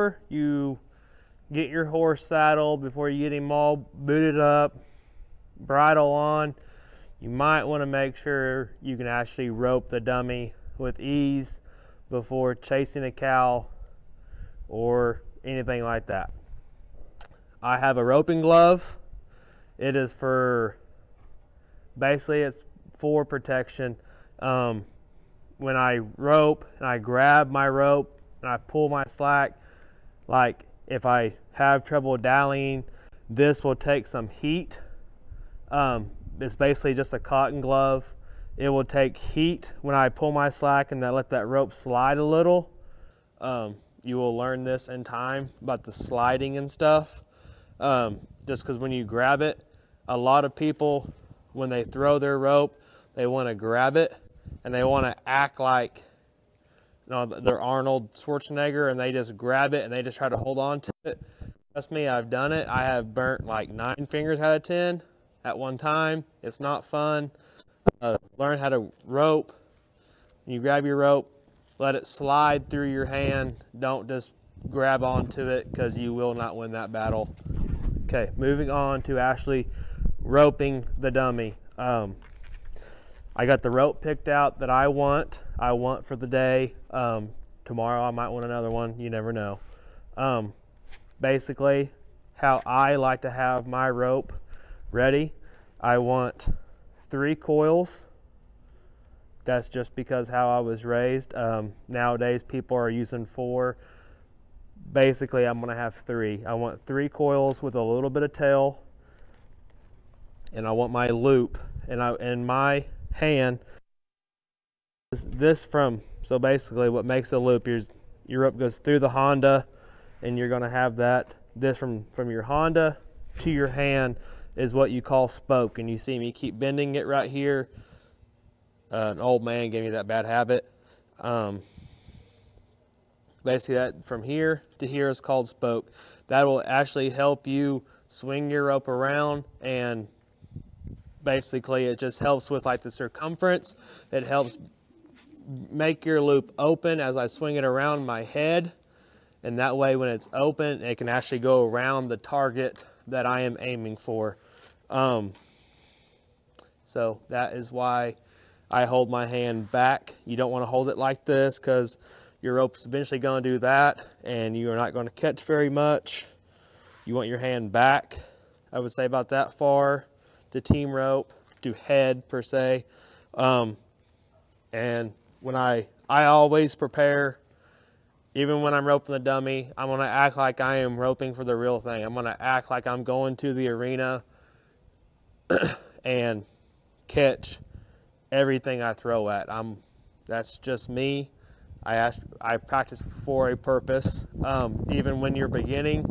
before you get your horse saddled, before you get him all booted up, bridle on, you might want to make sure you can actually rope the dummy with ease before chasing a cow or anything like that. I have a roping glove. It is for, basically it's for protection. When I rope and I grab my rope and I pull my slack, like if I have trouble dallying, this will take some heat. It's basically just a cotton glove. It will take heat when I pull my slack and let that rope slide a little. You will learn this in time about the sliding and stuff. Just because when you grab it, a lot of people, when they throw their rope, they want to grab it and they want to act like, you know, they're Arnold Schwarzenegger, and they just grab it and they just try to hold on to it. Trust me, I've done it. I have burnt like 9 fingers out of 10 at one time. It's not fun. Learn how to rope. When you grab your rope, let it slide through your hand. Don't just grab onto it, because you will not win that battle. Okay, moving on to actually roping the dummy. I got the rope picked out that I want for the day. Tomorrow I might want another one. You never know. Basically, how I like to have my rope ready, I want 3 coils. That's just because how I was raised. Nowadays people are using 4. Basically I'm going to have 3. I want 3 coils with a little bit of tail, and I want my loop, and in my hand this from, so basically what makes a loop, your rope goes through the Honda, and you're going to have this from your Honda to your hand is what you call spoke. And you see me keep bending it right here. An old man gave me that bad habit. Basically that from here to here is called spoke. That will actually help you swing your rope around, and basically it just helps with like the circumference. It helps make your loop open as I swing it around my head, and that way when it's open it can actually go around the target that I am aiming for. So that is why I hold my hand back. You don't want to hold it like this, because your rope's eventually going to do that and you are not going to catch very much. You want your hand back, I would say about that far to team rope, to head per se. And when I always prepare, even when I'm roping the dummy, I'm going to act like I am roping for the real thing. I'm going to act like I'm going to the arena and catch everything I throw at. That's just me. I practice for a purpose. Even when you're beginning,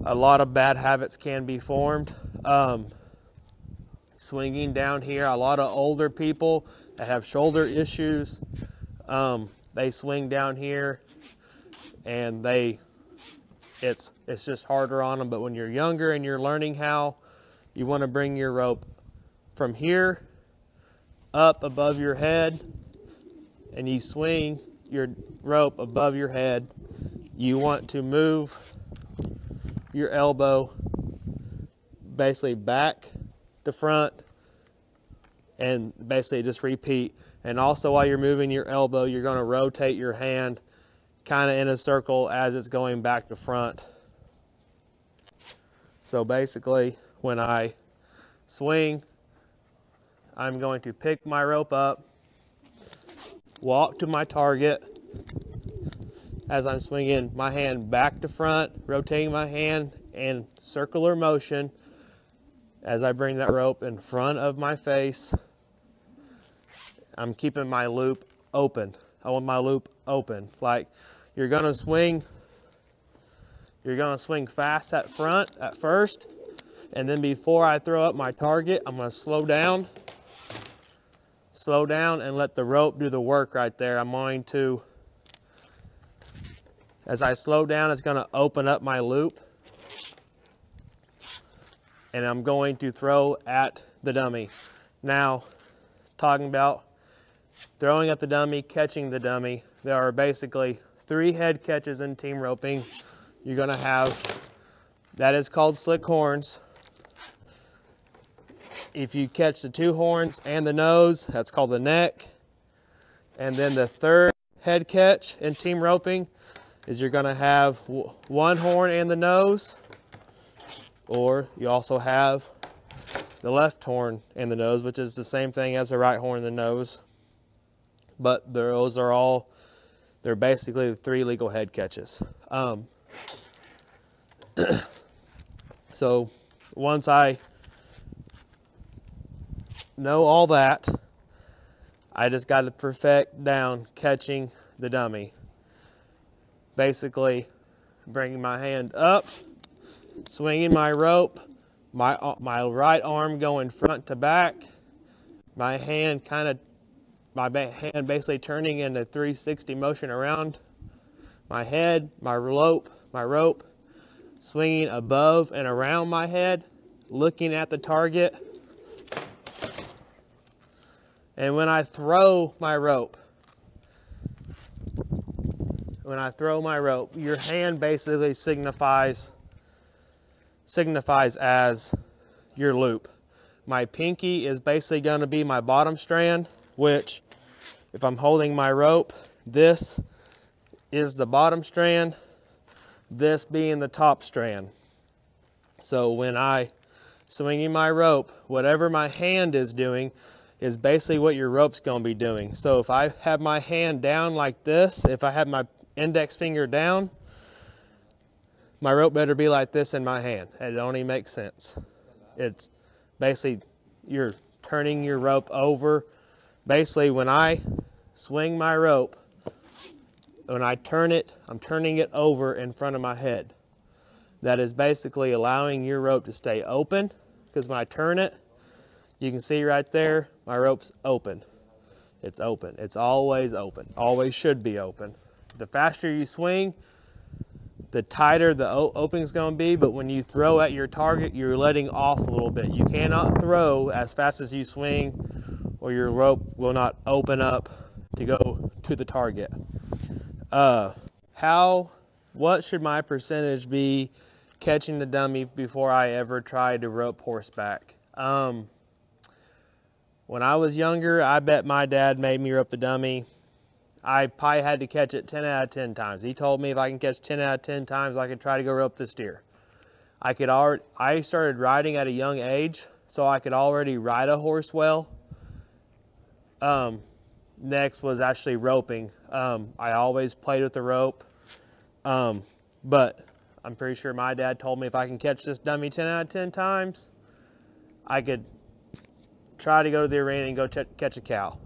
a lot of bad habits can be formed. Swinging down here, a lot of older people that have shoulder issues, they swing down here and it's just harder on them. But when you're younger and you're learning how, you want to bring your rope from here up above your head, and you swing your rope above your head. You want to move your elbow basically back to front, and basically just repeat. And also while you're moving your elbow, you're going to rotate your hand kind of in a circle as it's going back to front. So basically when I swing, I'm going to pick my rope up, walk to my target as I'm swinging my hand back to front, rotating my hand in circular motion as I bring that rope in front of my face. I'm keeping my loop open. I want my loop open. Like you're gonna swing fast at front at first, and then before I throw up my target, I'm gonna slow down and let the rope do the work right there. I'm going to, as I slow down, it's going to open up my loop, and I'm going to throw at the dummy. Now, talking about throwing at the dummy, catching the dummy, there are basically 3 head catches in team roping. You're gonna have, that is called slick horns. If you catch the 2 horns and the nose, that's called the neck. And then the 3rd head catch in team roping is you're gonna have 1 horn and the nose, or you also have the left horn and the nose, which is the same thing as the right horn and the nose. But those are all, they're basically the 3 legal head catches. So once I know all that, I just got to perfect down catching the dummy. Basically, bringing my hand up, swinging my rope, my right arm going front to back, my hand basically turning in a 360 motion around my head, my rope, swinging above and around my head, looking at the target. And when I throw my rope, your hand basically signifies as your loop. My pinky is basically going to be my bottom strand, which if I'm holding my rope, this is the bottom strand, this being the top strand. So when I swinging my rope, whatever my hand is doing is basically what your rope's going to be doing. So if I have my hand down like this, if I have my index finger down, my rope better be like this in my hand. It only makes sense. It's basically you're turning your rope over. Basically, when I swing my rope, when I turn it, I'm turning it over in front of my head. That is basically allowing your rope to stay open, because when I turn it, you can see right there, my rope's open. It's open. It's always open. Always should be open. The faster you swing, the tighter the opening's going to be, but when you throw at your target, you're letting off a little bit. You cannot throw as fast as you swing, or your rope will not open up to go to the target. What should my percentage be catching the dummy before I ever try to rope horseback? When I was younger, I bet my dad made me rope the dummy. I probably had to catch it 10 out of 10 times. He told me if I can catch 10 out of 10 times, I could try to go rope the steer. I started riding at a young age, so I could already ride a horse well. Next was actually roping. I always played with the rope, but I'm pretty sure my dad told me if I can catch this dummy 10 out of 10 times, I could try to go to the arena and go catch a cow.